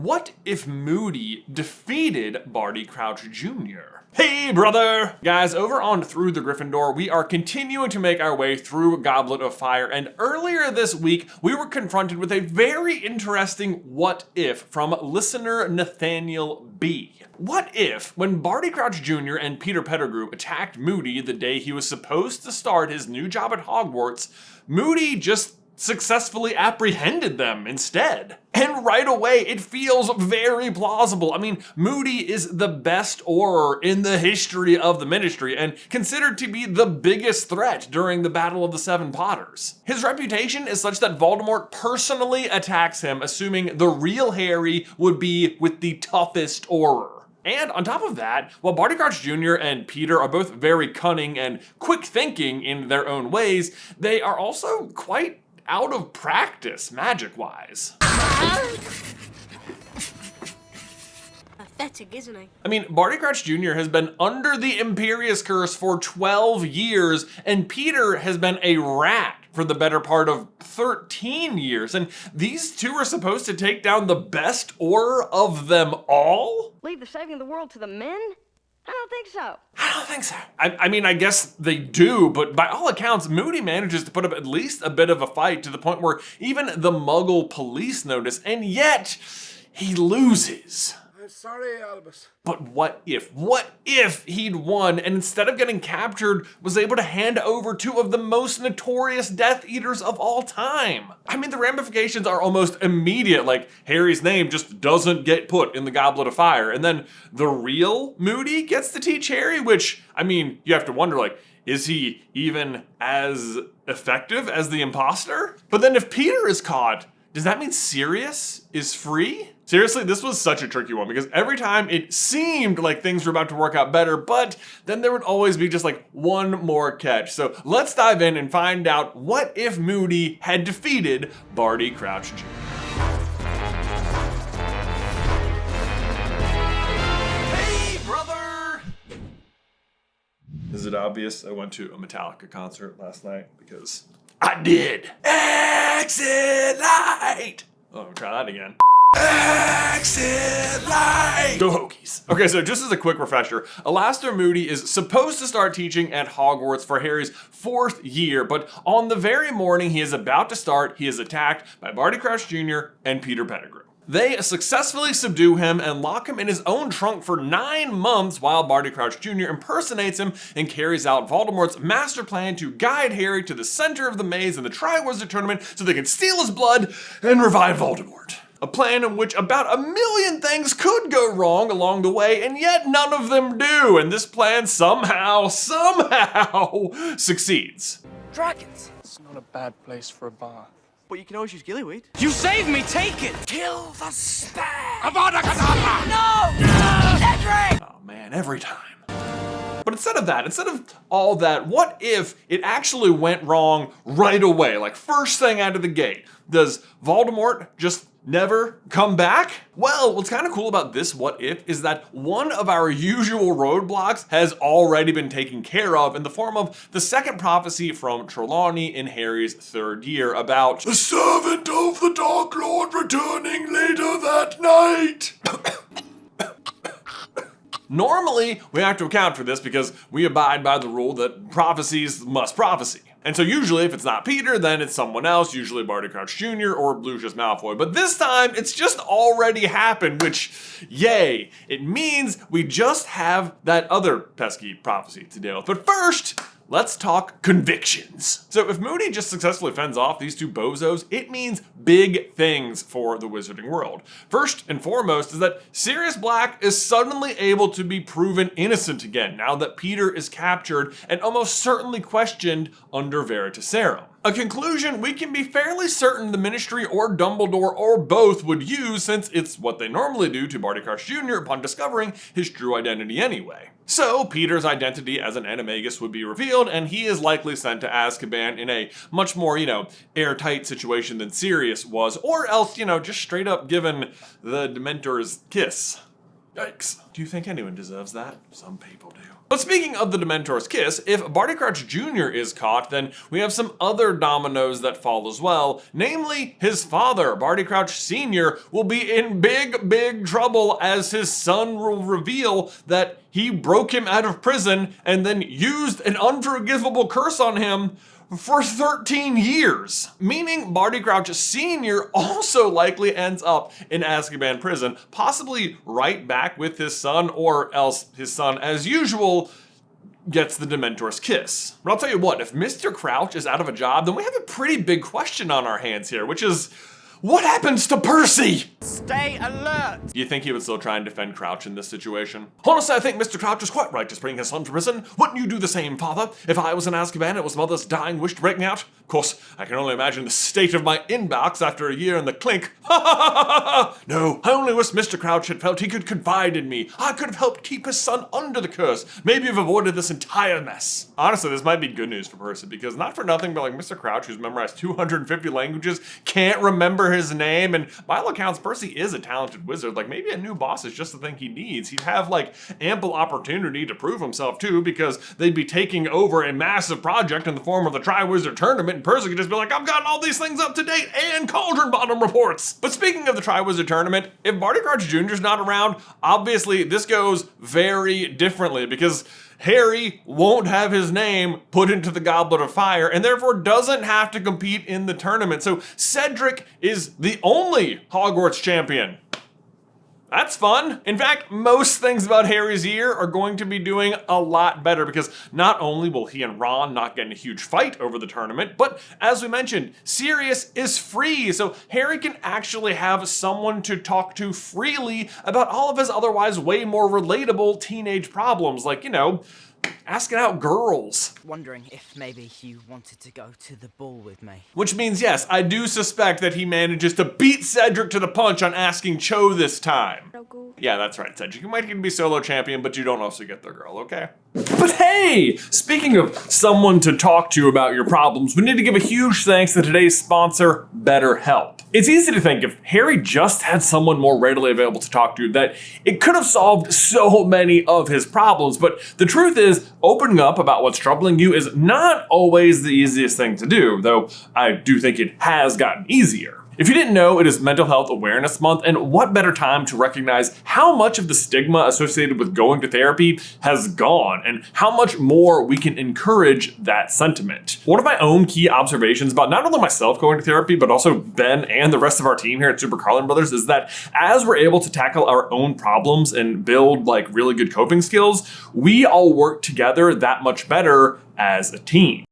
What if Moody defeated Barty Crouch Jr.? Hey brother! Guys, over on Through the Gryffindor, we are continuing to make our way through Goblet of Fire, and earlier this week, we were confronted with a very interesting what if from listener Nathaniel B. What if, when Barty Crouch Jr. and Peter Pettigrew attacked Moody the day he was supposed to start his new job at Hogwarts, Moody just successfully apprehended them instead? And right away, it feels very plausible. I mean, Moody is the best Auror in the history of the Ministry and considered to be the biggest threat during the Battle of the Seven Potters. His reputation is such that Voldemort personally attacks him, assuming the real Harry would be with the toughest Auror. And on top of that, while Barty Crouch Jr. and Peter are both very cunning and quick thinking in their own ways, they are also quite out of practice magic-wise. Pathetic, isn't he? I mean, Barty Crouch Jr. has been under the Imperius Curse for 12 years, and Peter has been a rat for the better part of 13 years, and these two are supposed to take down the best Auror of them all? Leave the saving of the world to the men? I don't think so. I don't think so. I mean, I guess they do, but by all accounts, Moody manages to put up at least a bit of a fight to the point where even the Muggle police notice, and yet he loses. I'm sorry, Albus. But what if he'd won and instead of getting captured, was able to hand over two of the most notorious Death Eaters of all time? I mean, the ramifications are almost immediate, like Harry's name just doesn't get put in the Goblet of Fire. And then the real Moody gets to teach Harry, which, I mean, you have to wonder, like, is he even as effective as the imposter? But then if Peter is caught, does that mean Sirius is free? Seriously, this was such a tricky one because every time it seemed like things were about to work out better, but then there would always be just like one more catch. So let's dive in and find out what if Moody had defeated Barty Crouch Jr. Hey, brother! Is it obvious I went to a Metallica concert last night? Because I did. Exit light! Oh, try that again. Exit light! Go Hokies. Okay, so just as a quick refresher, Alastair Moody is supposed to start teaching at Hogwarts for Harry's 4th year, but on the very morning he is about to start, he is attacked by Barty Crouch Jr. and Peter Pettigrew. They successfully subdue him and lock him in his own trunk for 9 months while Barty Crouch Jr. impersonates him and carries out Voldemort's master plan to guide Harry to the center of the maze in the Triwizard Tournament so they can steal his blood and revive Voldemort. A plan in which about a million things could go wrong along the way, and yet none of them do, and this plan somehow succeeds. Dragons! It's not a bad place for a bath. But you can always use gillyweed. You saved me, take it! Kill the stag! Avada Kedavra! No! Cedric! Oh man, every time. But instead of all that, what if it actually went wrong right away? Like first thing out of the gate. Does Voldemort just never come back? Well, what's kind of cool about this what if is that one of our usual roadblocks has already been taken care of in the form of the second prophecy from Trelawney in Harry's 3rd year about the servant of the Dark Lord returning later that night. Normally, we have to account for this because we abide by the rule that prophecies must prophesy. And so usually if it's not Peter, then it's someone else, usually Barty Crouch Jr. or Lucius Malfoy. But this time, it's just already happened, which, yay. It means we just have that other pesky prophecy to deal with. But first, let's talk convictions. So if Moody just successfully fends off these two bozos, it means big things for the wizarding world. First and foremost is that Sirius Black is suddenly able to be proven innocent again now that Peter is captured and almost certainly questioned under Veritaserum. A conclusion we can be fairly certain the Ministry or Dumbledore or both would use since it's what they normally do to Barty Crouch Jr. upon discovering his true identity anyway. So Peter's identity as an animagus would be revealed and he is likely sent to Azkaban in a much more, airtight situation than Sirius was, or else, just straight up given the Dementor's kiss. Yikes. Do you think anyone deserves that? Some people do. But speaking of the Dementor's kiss, if Barty Crouch Jr. is caught, then we have some other dominoes that fall as well. Namely, his father, Barty Crouch Sr., will be in big trouble as his son will reveal that he broke him out of prison and then used an unforgivable curse on him for 13 years, meaning Barty Crouch Sr. also likely ends up in Azkaban prison, possibly right back with his son, or else his son, as usual, gets the Dementor's kiss. But I'll tell you what, if Mr. Crouch is out of a job, then we have a pretty big question on our hands here, which is, what happens to Percy? Stay alert. Do you think he would still try and defend Crouch in this situation? Honestly, I think Mr. Crouch is quite right to bring his son to prison. Wouldn't you do the same, father? If I was in Azkaban and it was mother's dying wish to break me out? Of course, I can only imagine the state of my inbox after a year in the clink. No, I only wish Mr. Crouch had felt he could confide in me. I could have helped keep his son under the curse. Maybe have avoided this entire mess. Honestly, this might be good news for Percy, because not for nothing, but like Mr. Crouch, who's memorized 250 languages, can't remember his name, and by all accounts, Percy is a talented wizard. Like, maybe a new boss is just the thing he needs. He'd have, like, ample opportunity to prove himself, too, because they'd be taking over a massive project in the form of the Triwizard Tournament, and Percy could just be like, I've gotten all these things up to date, and Cauldron Bottom reports. But speaking of the Triwizard Tournament, if Barty Crouch Jr. is not around, obviously this goes very differently, because Harry won't have his name put into the Goblet of Fire and therefore doesn't have to compete in the tournament. So Cedric is the only Hogwarts champion. That's fun. In fact, most things about Harry's year are going to be doing a lot better, because not only will he and Ron not get in a huge fight over the tournament, but as we mentioned, Sirius is free, so Harry can actually have someone to talk to freely about all of his otherwise way more relatable teenage problems, like, you know, asking out girls. Wondering if maybe you wanted to go to the ball with me. Which means, yes, I do suspect that he manages to beat Cedric to the punch on asking Cho this time. Yeah, that's right, Cedric. You might get to be solo champion, but you don't also get the girl, okay? But hey, speaking of someone to talk to about your problems, we need to give a huge thanks to today's sponsor, BetterHelp. It's easy to think if Harry just had someone more readily available to talk to, that it could have solved so many of his problems, but the truth is, opening up about what's troubling you is not always the easiest thing to do, though I do think it has gotten easier. If you didn't know, it is Mental Health Awareness Month, and what better time to recognize how much of the stigma associated with going to therapy has gone, and how much more we can encourage that sentiment. One of my own key observations about not only myself going to therapy, but also Ben and the rest of our team here at SuperCarlinBrothers is that as we're able to tackle our own problems and build like really good coping skills, we all work together that much better as a team.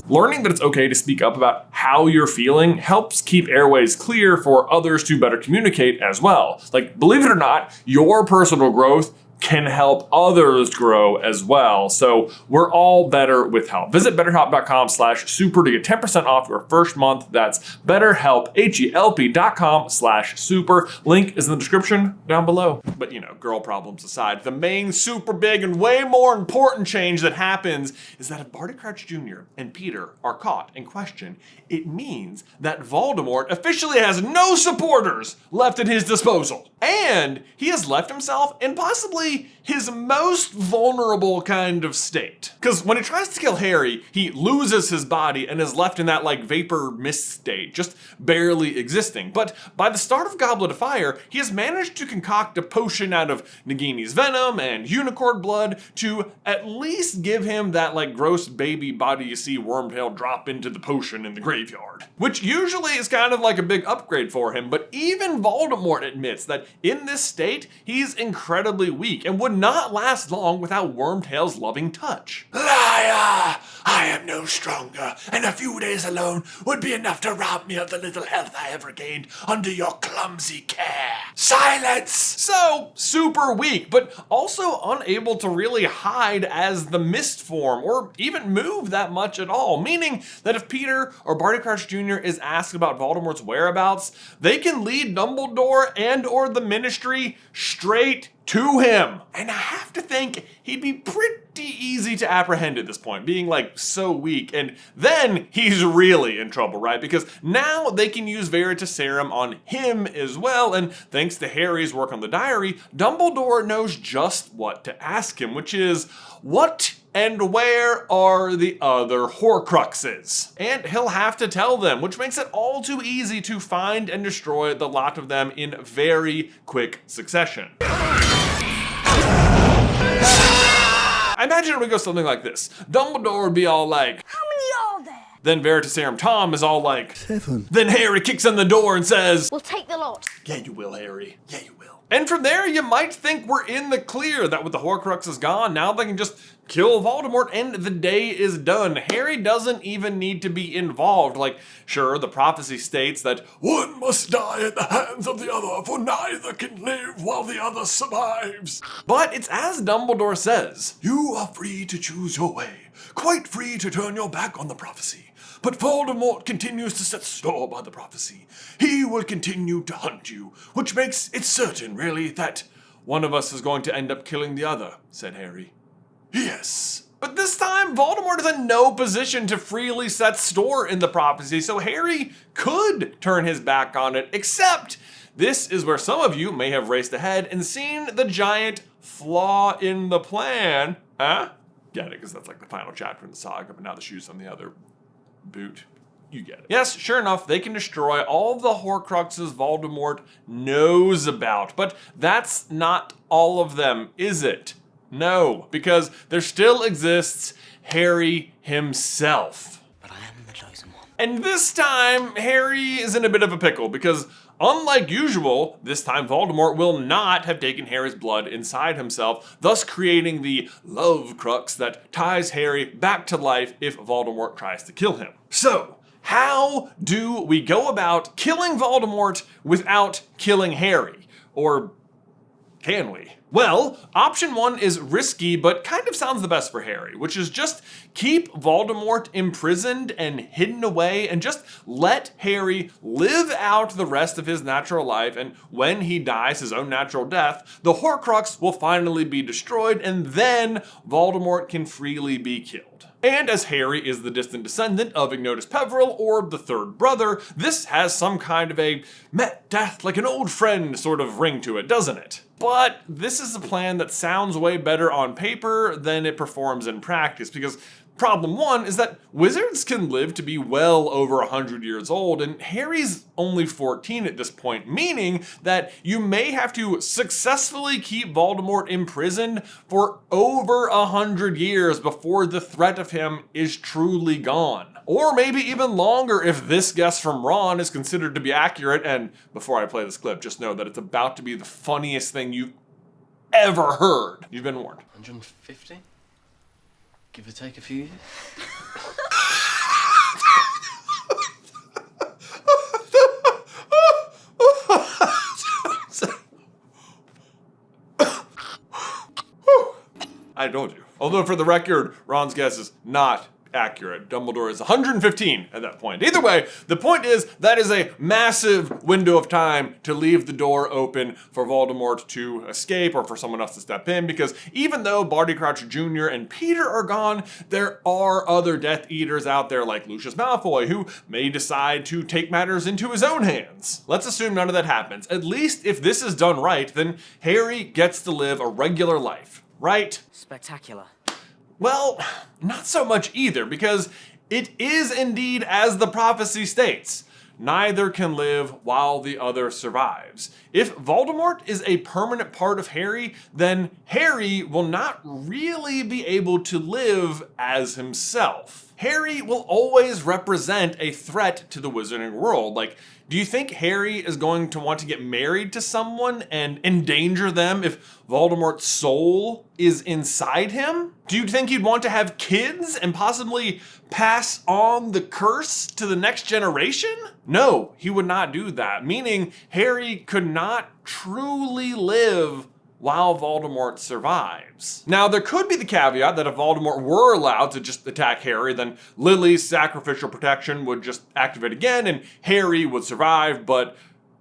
Learning that it's okay to speak up about how you're feeling helps keep airways clear for others to better communicate as well. Like, believe it or not, your personal growth can help others grow as well. So we're all better with help. Visit betterhelp.com/super to get 10% off your first month. That's BetterHelp, HELP.com/super. Link is in the description down below. But you know, girl problems aside, the main super big and way more important change that happens is that if Barty Crouch Jr. and Peter are caught and questioned, it means that Voldemort officially has no supporters left at his disposal. And he has left himself in possibly his most vulnerable kind of state. Because when he tries to kill Harry, he loses his body and is left in that like vapor mist state, just barely existing. But by the start of Goblet of Fire, he has managed to concoct a potion out of Nagini's venom and unicorn blood to at least give him that like gross baby body you see Wormtail drop into the potion in the graveyard. Which usually is kind of like a big upgrade for him, but even Voldemort admits that in this state, he's incredibly weak and would not last long without Wormtail's loving touch. Liar! I am no stronger, and a few days alone would be enough to rob me of the little health I have regained under your clumsy care. Silence! So, super weak, but also unable to really hide as the mist form, or even move that much at all, meaning that if Peter or Barty Crouch Jr. is asked about Voldemort's whereabouts, they can lead Dumbledore and or the Ministry straight to him. And I have to think he'd be pretty easy to apprehend at this point, being like so weak. And then he's really in trouble, right? Because now they can use Veritaserum on him as well. And thanks to Harry's work on the diary, Dumbledore knows just what to ask him, which is, what and where are the other Horcruxes? And he'll have to tell them, which makes it all too easy to find and destroy the lot of them in very quick succession. I imagine it would go something like this. Dumbledore would be all like, How many are there? then Veritaserum Tom is all like, 7. Then Harry kicks in the door and says, We'll take the lot. yeah, you will, Harry. Yeah, you will. And from there, you might think we're in the clear, that with the Horcruxes gone, now they can just kill Voldemort and the day is done. Harry doesn't even need to be involved. Like, sure, the prophecy states that One must die at the hands of the other, for neither can live while the other survives. but it's as Dumbledore says. You are free to choose your way, quite free to turn your back on the prophecy. But Voldemort continues to set store by the prophecy. He will continue to hunt you, which makes it certain, really, that One of us is going to end up killing the other, said Harry. yes. But this time, Voldemort is in no position to freely set store in the prophecy, so Harry could turn his back on it, except this is where some of you may have raced ahead and seen the giant flaw in the plan. Huh? Get it, because that's like the final chapter in the saga, but now the shoe's on the other boot. You get it. Yes, sure enough, they can destroy all the Horcruxes Voldemort knows about, but that's not all of them, is it? No, because there still exists Harry himself. But I am the chosen one. And this time, Harry is in a bit of a pickle because, unlike usual, this time Voldemort will not have taken Harry's blood inside himself, thus creating the love crux that ties Harry back to life if Voldemort tries to kill him. So, how do we go about killing Voldemort without killing Harry? Or can we? Well, option 1 is risky, but kind of sounds the best for Harry, which is just keep Voldemort imprisoned and hidden away and just let Harry live out the rest of his natural life, and when he dies his own natural death, the Horcrux will finally be destroyed, and then Voldemort can freely be killed. And as Harry is the distant descendant of Ignotus Peverell, or the third brother, this has some kind of a met death like an old friend sort of ring to it, doesn't it? But this is a plan that sounds way better on paper than it performs in practice, because problem 1 is that wizards can live to be well over 100 years old, and Harry's only 14 at this point, meaning that you may have to successfully keep Voldemort imprisoned for over 100 years before the threat of him is truly gone. Or maybe even longer if this guess from Ron is considered to be accurate, and before I play this clip, just know that it's about to be the funniest thing you've ever heard. You've been warned. 150? Give or take a few years? I told you. Although for the record, Ron's guess is not accurate. Dumbledore is 115 at that point. Either way, the point is that is a massive window of time to leave the door open for Voldemort to escape or for someone else to step in, because even though Barty Crouch Jr. and Peter are gone, there are other Death Eaters out there like Lucius Malfoy who may decide to take matters into his own hands. Let's assume none of that happens. At least if this is done right, then Harry gets to live a regular life, right? Spectacular. Well, not so much either, because it is indeed as the prophecy states. Neither can live while the other survives. If Voldemort is a permanent part of Harry, then Harry will not really be able to live as himself. Harry will always represent a threat to the wizarding world. Like, do you think Harry is going to want to get married to someone and endanger them if Voldemort's soul is inside him? Do you think he'd want to have kids and possibly pass on the curse to the next generation? No, he would not do that, meaning Harry could not truly live while Voldemort survives. Now, there could be the caveat that if Voldemort were allowed to just attack Harry, then Lily's sacrificial protection would just activate again and Harry would survive, but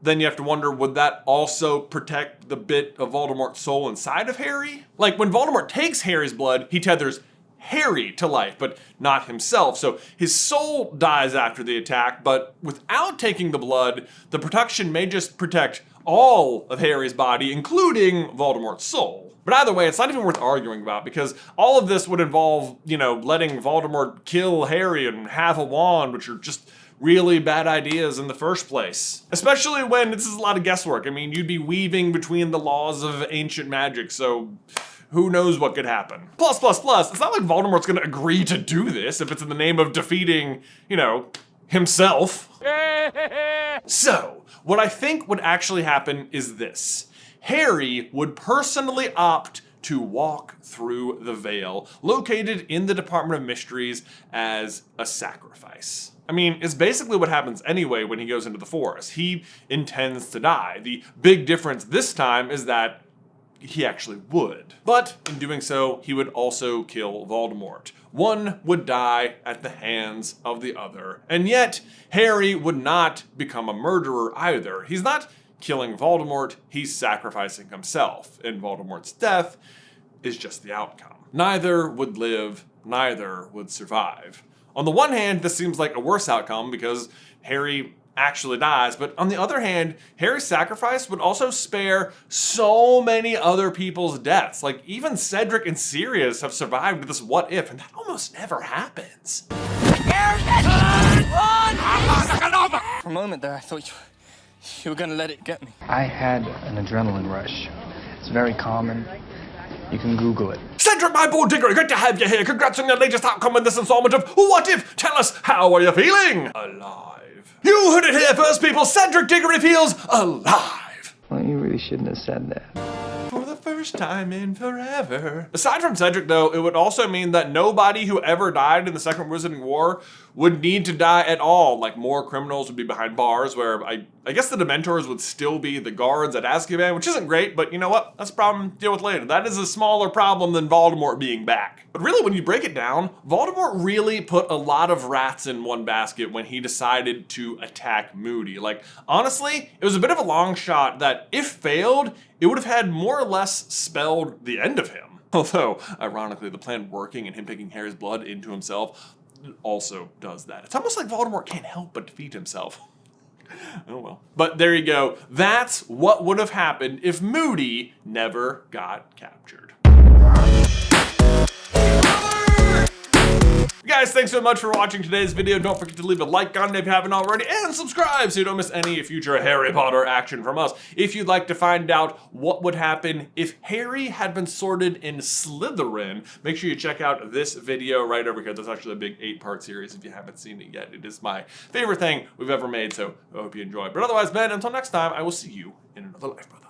then you have to wonder, would that also protect the bit of Voldemort's soul inside of Harry? Like, when Voldemort takes Harry's blood, he tethers Harry to life, but not himself. So his soul dies after the attack, but without taking the blood, the protection may just protect all of Harry's body, including Voldemort's soul. But either way, it's not even worth arguing about, because all of this would involve, letting Voldemort kill Harry and have a wand, which are just really bad ideas in the first place. Especially when this is a lot of guesswork. I mean, you'd be weaving between the laws of ancient magic, so who knows what could happen. Plus, it's not like Voldemort's gonna agree to do this if it's in the name of defeating, himself. So, what I think would actually happen is this. Harry would personally opt to walk through the veil, located in the Department of Mysteries, as a sacrifice. I mean, it's basically what happens anyway when he goes into the forest. He intends to die. The big difference this time is that he actually would. But in doing so, he would also kill Voldemort. One would die at the hands of the other. And yet, Harry would not become a murderer either. He's not killing Voldemort, he's sacrificing himself. And Voldemort's death is just the outcome. Neither would live, neither would survive. On the one hand, this seems like a worse outcome because Harry actually dies, but on the other hand, Harry's sacrifice would also spare so many other people's deaths. Like, even Cedric and Sirius have survived this what if, and that almost never happens. For a moment there, I thought you were gonna let it get me. I had an adrenaline rush. It's very common. You can Google it. Cedric, my boy Diggory, good to have you here. Congrats on your latest outcome in this installment of What If? Tell us, how are you feeling? Alive. You heard it here first, people. Cedric Diggory feels alive. Well, you really shouldn't have said that. For the first time in forever. Aside from Cedric, though, it would also mean that nobody who ever died in the Second Wizarding War would need to die at all. Like, more criminals would be behind bars, where I guess the Dementors would still be the guards at Azkaban, which isn't great, but you know what? That's a problem to deal with later. That is a smaller problem than Voldemort being back. But really, when you break it down, Voldemort really put a lot of rats in one basket when he decided to attack Moody. Like, honestly, it was a bit of a long shot that, if failed, it would have had more or less spelled the end of him. Although, ironically, the plan working and him taking Harry's blood into himself also does that. It's almost like Voldemort can't help but defeat himself. Oh well. But there you go. That's what would have happened if Moody never got captured. Guys, thanks so much for watching today's video. Don't forget to leave a like on it if you haven't already, and subscribe so you don't miss any future Harry Potter action from us. If you'd like to find out what would happen if Harry had been sorted in Slytherin, make sure you check out this video right over here. There's actually a big 8-part series if you haven't seen it yet. It is my favorite thing we've ever made, so I hope you enjoy. But otherwise, Ben, until next time, I will see you in another life, brother.